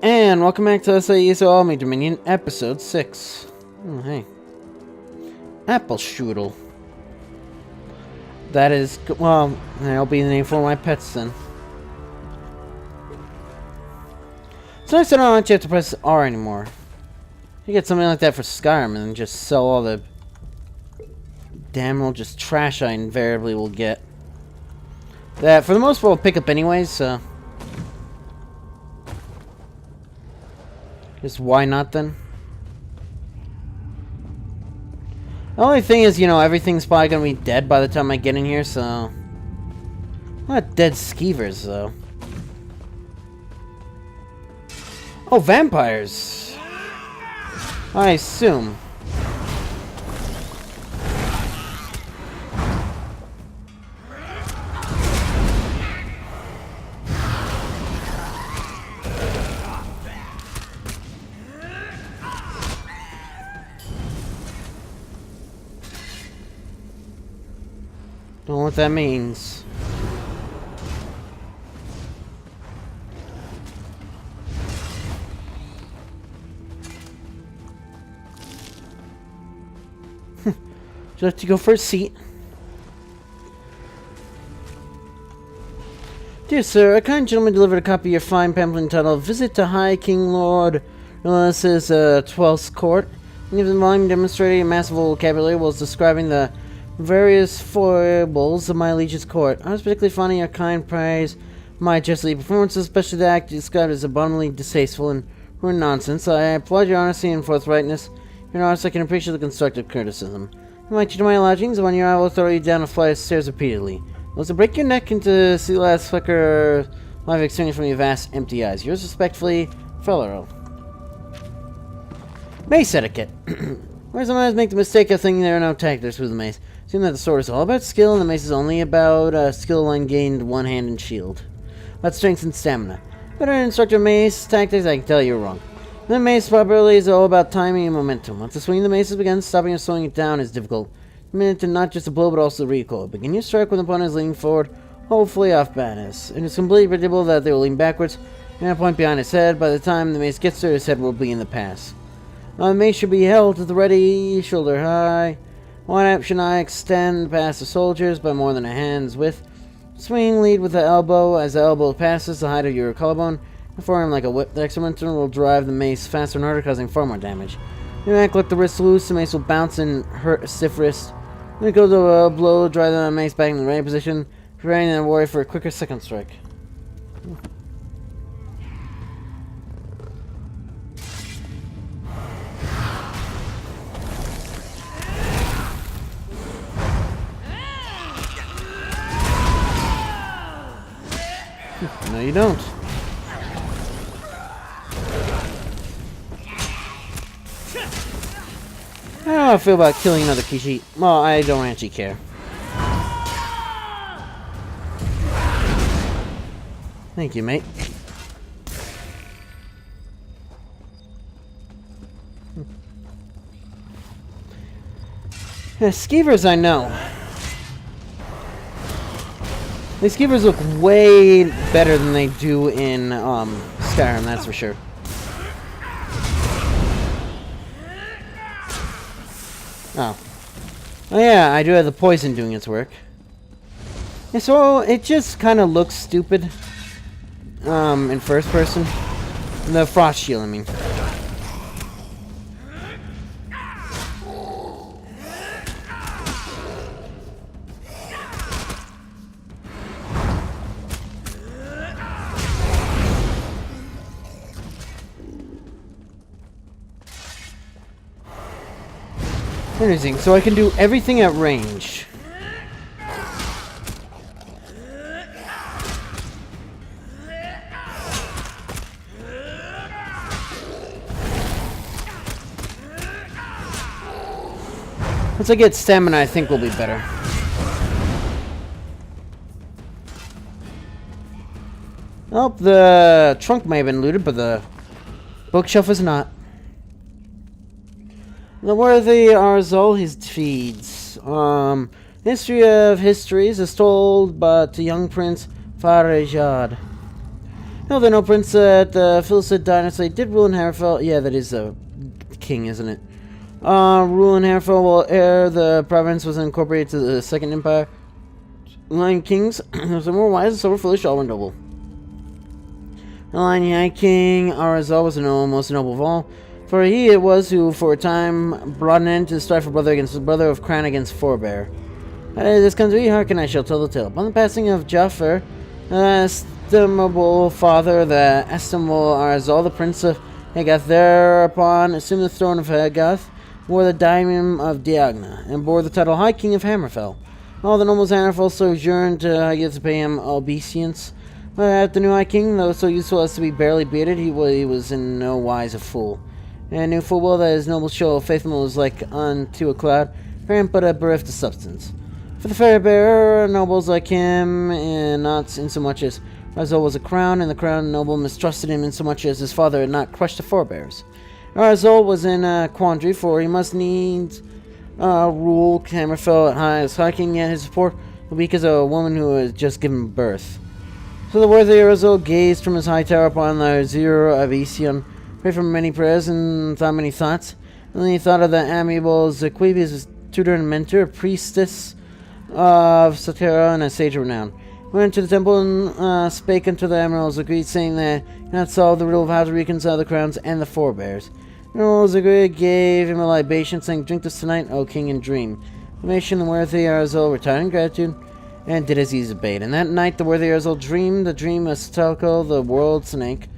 And welcome back to ESO Aldmeri Dominion, Episode 6. Oh, hey. Apple Strudel. That is, well, that'll be the name for my pets then. So next I don't want you have to press R anymore. You get something like that for Skyrim and just sell all the damn old just trash I invariably will get. That, for the most part, I'll pick up anyways, so... Just why not then? The only thing is, you know, everything's probably gonna be dead by the time I get in here, so... Not dead skeevers, though. Oh, vampires! I assume. Don't know what that means. Would you like to go for a seat? Dear sir, a kind gentleman delivered a copy of your fine pamphlet entitled Visit to High King Lord Relentless's 12th Court. And the volume demonstrating a massive vocabulary while describing the various foibles of my liege's court. I was particularly fond of your kind praise, my justly performances, especially the act you described as abominably distasteful and rude nonsense. I applaud your honesty and forthrightness. Your honest, I can appreciate the constructive criticism. I invite you to my lodgings, and when you're out, I will throw you down a flight of stairs repeatedly. I will break your neck into see the last flicker life experience from your vast, empty eyes. Yours respectfully, Fellero. Mace etiquette. Where sometimes make the mistake of thinking there are no tactics with the mace. Assume that the sword is all about skill, and the mace is only about skill line gained one hand and shield. About strength and stamina. Better instructor mace tactics, I can tell you're wrong. The mace properly is all about timing and momentum. Once the swing of the mace has begun, stopping or slowing it down is difficult. A minute to not just a blow, but also recoil. Begin your strike when the opponent is leaning forward, hopefully off balance. It is completely predictable that they will lean backwards and a point behind his head. By the time the mace gets there, his head will be in the pass. The mace should be held to the ready, shoulder high. One app should not extend past the soldiers by more than a hand's width. Swing lead with the elbow. As the elbow passes the height of your collarbone, and forearm like a whip. The extra momentum will drive the mace faster and harder, causing far more damage. You act let the wrist loose, the mace will bounce and hurt a stiff wrist. When it goes to a blow, drive the mace back in the ready position, preparing the warrior for a quicker second strike. No, you don't. I don't know how I feel about killing another Kishi. Well, I don't actually care. Thank you, mate. Yeah, skeevers, I know. These skeevers look way better than they do in Skyrim, that's for sure. Oh. Oh yeah, I do have the poison doing its work. Yeah, so it just kind of looks stupid in first person. The frost shield, I mean. Interesting, so I can do everything at range. Once I get stamina, I think we'll be better. Oh, the trunk may have been looted, but the bookshelf is not. The worthy Arzul his feeds. History of histories is told but to young Prince Farajad. No, the no prince at the Philistine dynasty did rule in Hammerfell. Yeah, that is a king, isn't it? Rule in Hammerfell while ere the province was incorporated to the Second Empire. Lion Kings, some more wise and sober, foolish, all were noble. The Lion High King, Arazal, was the most noble of all, for he it was who, for a time, brought an end to the strife of brother against brother, of crown against forebear. This country, hearken, I shall tell the tale. Upon the passing of Jafar, estimable father, the estimable Arazal, the prince of Hagath, thereupon assumed the throne of Hagath, wore the diadem of Diagna, and bore the title High King of Hammerfell. All the nobles of Hammerfell sojourned to Hagath to pay him obeisance. But at the new High King, though so useful as to be barely bearded, he was in no wise a fool, and knew full well that his noble show of faithfulness was like unto a cloud, for him but a bereft of substance. For the fair bearer, nobles like him, and not insomuch as Arazal was a crown, and the crown noble mistrusted him insomuch as his father had not crushed the forebears. Arazal was in a quandary, for he must needs rule Hammerfell as High King, yet his support would be because of a woman who had just given birth. So the worthy Arazal gazed from his high tower upon the Zero of Ision, prayed for many prayers, and thought many thoughts. And then he thought of the amiable Zaquib, his tutor and mentor, a priestess of Satara and a sage of renown. He went to the temple and spake unto the Admiral Zaquib, saying that he had not solved the riddle of how to reconcile the crowns and the forebears. Admiral Zaquib gave him a libation, saying, Drink this tonight, O king, and dream. The nation, the worthy Arazal, retired in gratitude, and did as he bade. And that night the worthy Arazal dreamed the dream of Stalko, the world snake,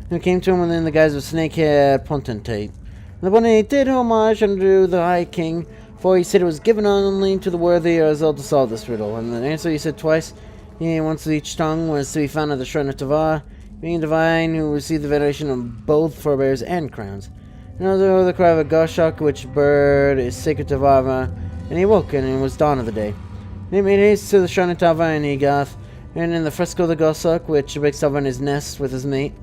who came to him within the guise of snakehead potentate. And the potentate did homage unto the High King, for he said it was given only to the worthy Arazal to solve this riddle. And the answer he said twice, once with each tongue, was to be found at the shrine of Tavar, being a divine who received the veneration of both forebears and crowns. And also the cry of a goshawk, which bird is sacred to Vava, and he woke, and it was dawn of the day. And he made haste to the shrine of Tava and Egath, and in the fresco of the goshawk, which makes Tava in his nest with his mate.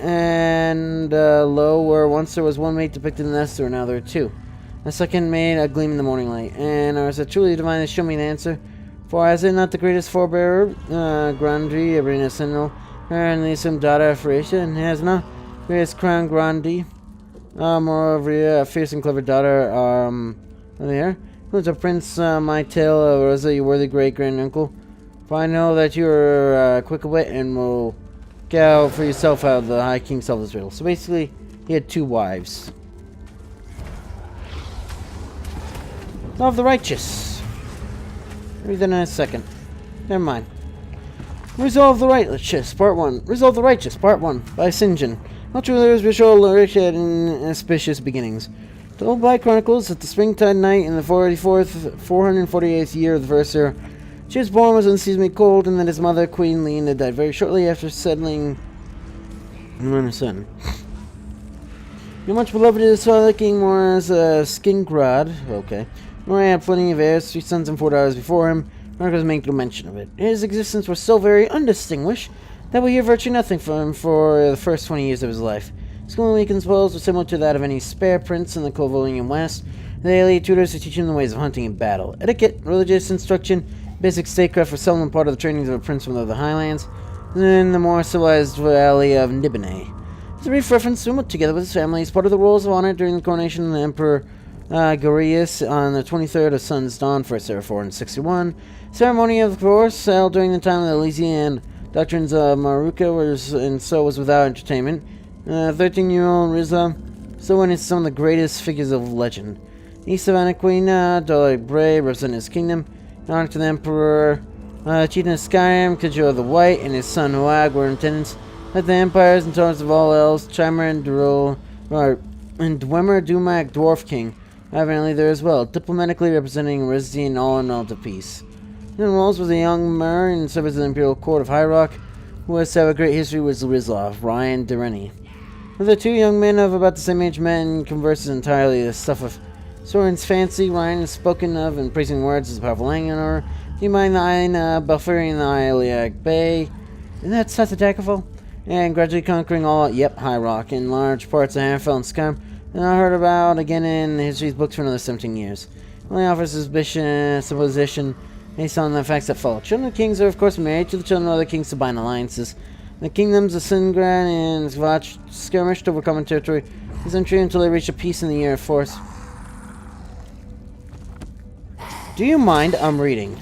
And lo, where once there was one mate depicted in the nest, there now there are two. A second mate, a gleam in the morning light. And I said, truly divine, show me the answer. For as it not the greatest forebearer, Grandi, Abrina Sentinel, and the some daughter of Phoenicia, and has not greatest crown Grandi, moreover, a fierce and clever daughter, there. Who's a prince, my tale, Rosa, your worthy great-granduncle. For I know that you are quick of wit and will get out for yourself how the High King solved this riddle. So basically, he had two wives. Law of the Righteous. Read that in a second. Never mind. Resolve the Righteous, Part 1. Resolve the Righteous, Part 1, by St. John. Not rulers Vishal rich had inauspicious beginnings. Told by chronicles that the springtide night in the 448th year of the first year, she was born was unseasonably cold, and that his mother, Queen Lena, died very shortly after settling on her son. Your much beloved is father King was Skingrad, okay. Nor had plenty of heirs, 3 sons and 4 daughters before him. Chronicles make no mention of it. His existence was so very undistinguished that we hear virtually nothing from him for the first 20 years of his life. Schooling we can suppose was similar to that of any spare prince in the Covolian West. They elite tutors to teach him the ways of hunting and battle, etiquette, religious instruction, basic statecraft were seldom part of the trainings of a prince from the Highlands, and in the more civilized valley of Nibene. As a brief reference to him, together with his family, as part of the rolls of honor during the coronation of the Emperor Goreus on the 23rd of Sun's Dawn, 1st era 461. Ceremony, of course, held during the time of the Elysian doctrines of Maruka, and so was without entertainment. 13-year-old Rizla still witnessed some of the greatest figures of legend. East of Anaquina, Dole Bray represented his kingdom. In honor to the Emperor, Chieftain of Skyrim, Kajor the White, and his son Hoag were in attendance. Like the empires and tones of all elves, Chimer and Dwemer Dumac, Dwarf King, evidently there as well, diplomatically representing Rizdi and all in all to peace. In Rolls was a young Mer in service of the Imperial Court of High Rock, who was to have a great history with Rizlov, Ryan Dereni. The 2 young men of about the same age met and conversed entirely the stuff of Soren's fancy. Ryan is spoken of in praising words as a powerful Langenor. Do you mind the Aina, Belfurian the Iliac Bay? And that's such a Daggerfall? And gradually conquering all, High Rock, in large parts of Hammerfell and Skyrim, and I heard about again in the history's books for another 17 years. Only offers supposition based on the facts that follow. Children of kings are of course married to the children of other kings to bind alliances. The kingdoms of Singrad and Svach skirmished over common territory this century until they reached a peace in the year of force. Do you mind? I'm reading.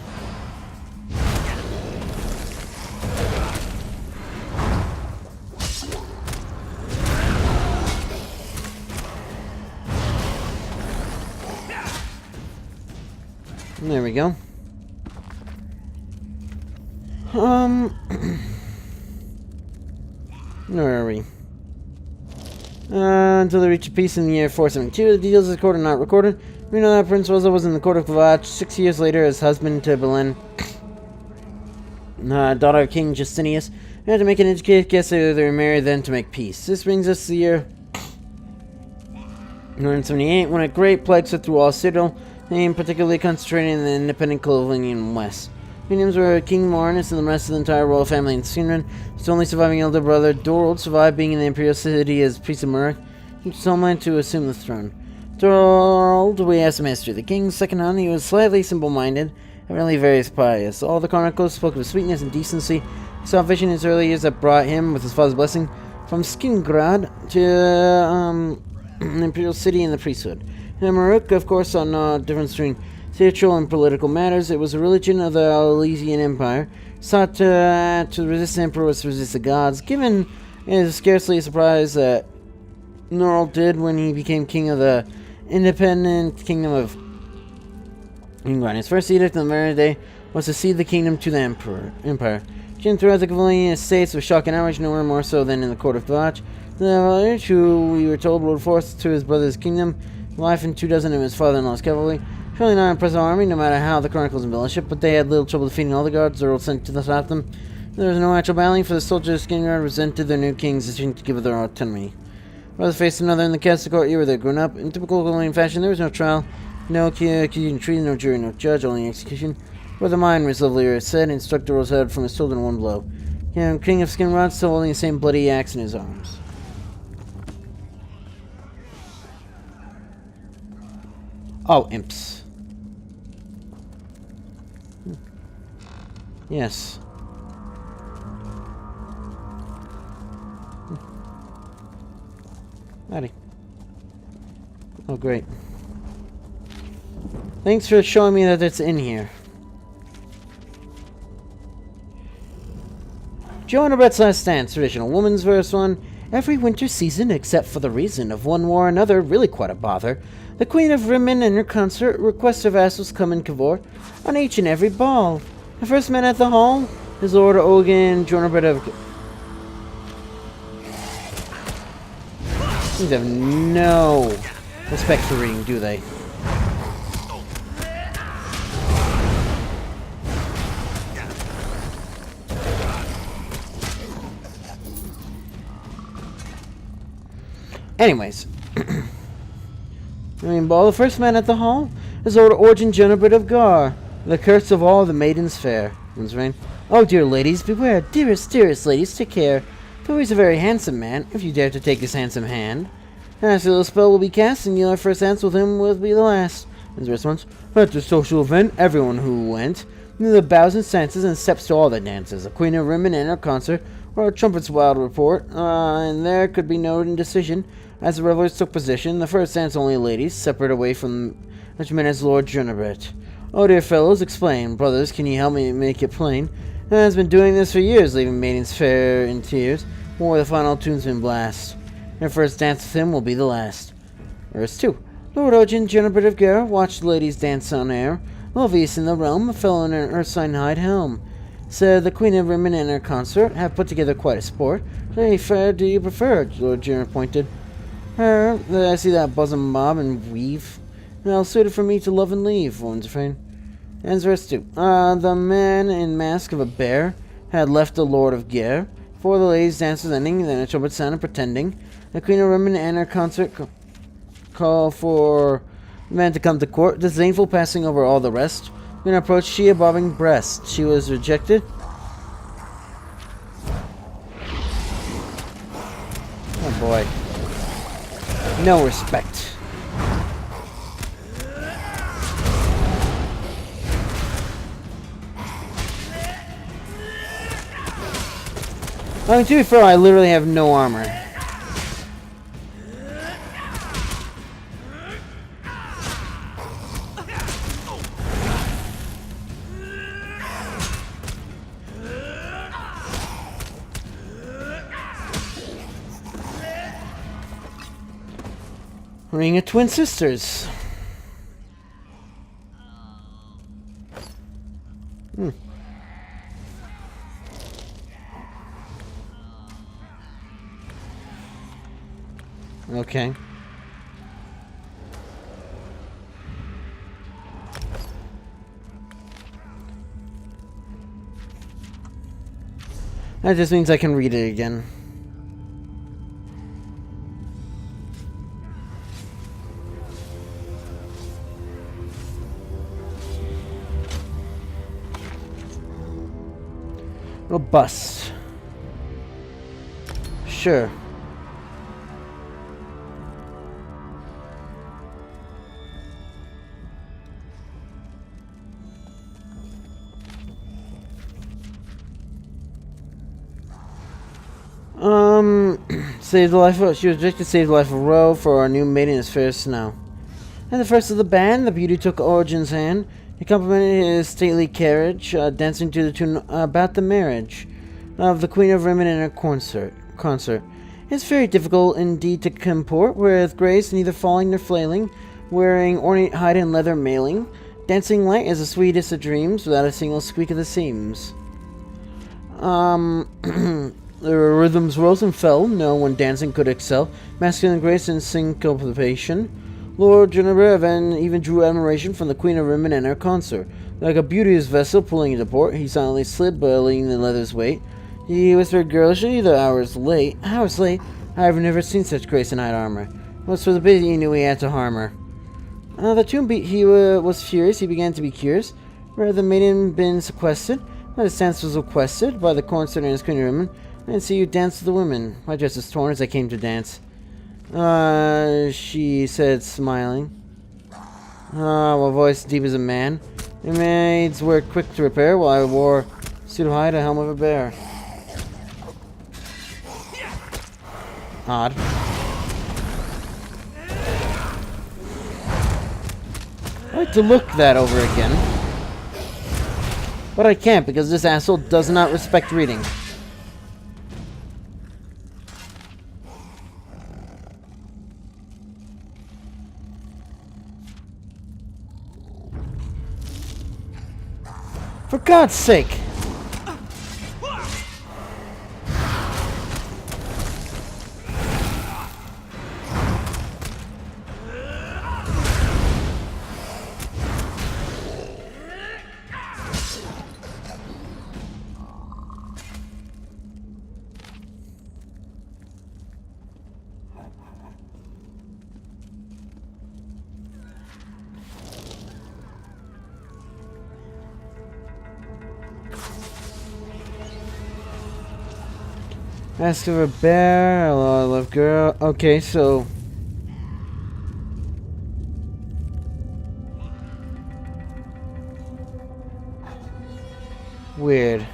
There we go. Where are we? Until they reach a peace in the year 472. The details of the court are not recorded. We know that Prince Rosa was in the court of Kvach 6 years later as husband to Belen, daughter of King Justinius. We had to make an educated guess whether they were married then to make peace. This brings us to the year 978, when a great plague swept through all Citadel, and particularly concentrated in the independent Clovinian West. The names were King Marinus and the rest of the entire royal family in Sinran. His only surviving elder brother, Dorold, survived being in the imperial city as priest of Murik. He was summoned to assume the throne. Dorold, we have some history. The king's second son, he was slightly simple-minded, evidently very pious. All the chronicles spoke of sweetness and decency. He saw a vision in his early years that brought him, with his father's blessing, from Skingrad to an imperial city and the priesthood. And Murik, of course, saw no difference between spiritual and political matters. It was a religion of the Elysian Empire. Sought to resist the emperor was to resist the gods. Given it is scarcely a surprise that Norald did when he became king of the independent kingdom of England. His first edict on the very day was to cede the kingdom to the empire. Jin throughout the Cavalian states with shock and outrage, nowhere more so than in the court of Kvach. The Valiant, who we were told rode forth to his brother's kingdom, life and 24 of his father-in-law's cavalry. Surely not an impressive army, no matter how the chronicles embellish it, but they had little trouble defeating all the guards the Earl sent to stop them. There was no actual battling, for the soldiers of Skinguard resented their new king's decision to give their autonomy. Brother faced another in the castle court where they'd grown up. In typical Cavalian fashion, there was no trial, no accusing treason, no jury, no judge, only execution. Brother mine was lovelier said, and struck Doral's head from his shoulder in one blow. King of Skinrod, still holding the same bloody axe in his arms. Oh, imps. Yes. Howdy. Oh, great. Thanks for showing me that it's in here. Joanna Brett's last stance, traditional woman's verse one. Every winter season, except for the reason of one war or another, really quite a bother. The Queen of Rimmon and her consort request her vassals come and cavort on each and every ball. The first man at the hall is Lord Ogan Jonabred of... These have no respect for reading, do they? Anyways. Ball, the first man at the hall is Lord Orjan Jonabred of Gore, the curse of all the maidens fair. Oh, dear ladies, beware. Dearest, dearest ladies, take care. For he's a very handsome man, if you dare to take his handsome hand. As the spell will be cast, and your first dance with him will be the last. His response, at the social event, everyone who went knew the bows and stances and steps to all the dances. The Queen of Rimmon and her consort, or a trumpet's wild report, and there could be no indecision. As the revelers took position, the first dance only ladies, separate away from such men as Lord Jonabred. Oh dear fellows, explain. Brothers, can you help me make it plain? And has been doing this for years, leaving maidens fair in tears, before the final tunesman blast. Their first dance with him will be the last. Verse 2. Lord Ojan Jonabred of Gore watched the ladies dance on air. Loveliest in the realm, a fellow in an ursine hide helm. Said the Queen of Rimmon and her consort have put together quite a sport. Hey, fair do you prefer? Lord Jonabred pointed. Her, I see that bosom bob and weave. Well suited for me to love and leave, one's afraid. Ends verse 2. The man in mask of a bear had left the Lord of Gore. Before the ladies' dance was ending, then a trumpet sounded pretending. The Queen of Rimmon and her consort call for the man to come to court, disdainful passing over all the rest. When approached she a bobbing breast. She was rejected. Oh boy. No respect. I mean, to be fair, I literally have no armor. Ring of twin sisters. Okay. That just means I can read it again. Robust. Sure. Saved the life of, she was rejected, saved the life of Ro for our new maiden is fair as snow. And the first of the band, the beauty took Origin's hand. He complimented his stately carriage, dancing to the tune about the marriage of the Queen of Rimmon and her consort. It's very difficult indeed to comport with grace, neither falling nor flailing, wearing ornate hide and leather mailing, dancing light as the sweetest of dreams, without a single squeak of the seams. There were rhythms rose and fell, no one dancing could excel, masculine grace and syncopation. Lord Jennifer even drew admiration from the Queen of Rimmon and her consort. Like a beauteous vessel pulling into port, he silently slid, bailing the leather's weight. He whispered girlishly, the hour's late. Hours late? I have never seen such grace in knight armor. Most for the bit he knew he had to harm her. The tune beat, he was furious, he began to be curious. Where the maiden been sequestered? His dance was requested by the consort and his Queen of Rimmon. I didn't see you dance with the women. My dress is torn as I came to dance. She said, smiling. A voice deep as a man. The maids were quick to repair, while I wore suit of hide, a helm of a bear. Odd. I'd like to look that over again. But I can't because this asshole does not respect reading. For God's sake! Ask of a bear, hello, I love girl. Okay, so weird.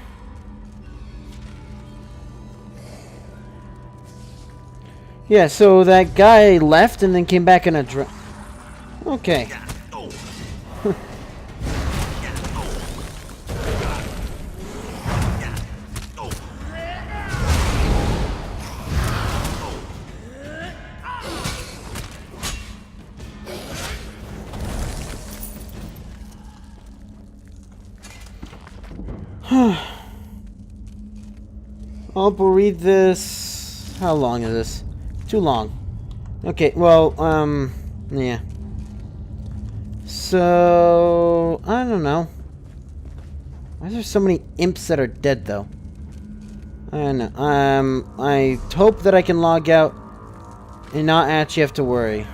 Yeah, so that guy left and then came back in a okay. I'll read this. How long is this? Too long. Okay, well, yeah. So, I don't know. Why is there so many imps that are dead, though? I don't know. I hope that I can log out and not actually have to worry.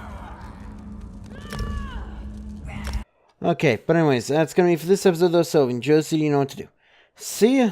Okay, but anyways, that's gonna be for this episode, though, so if you enjoyed, so you know what to do. See ya!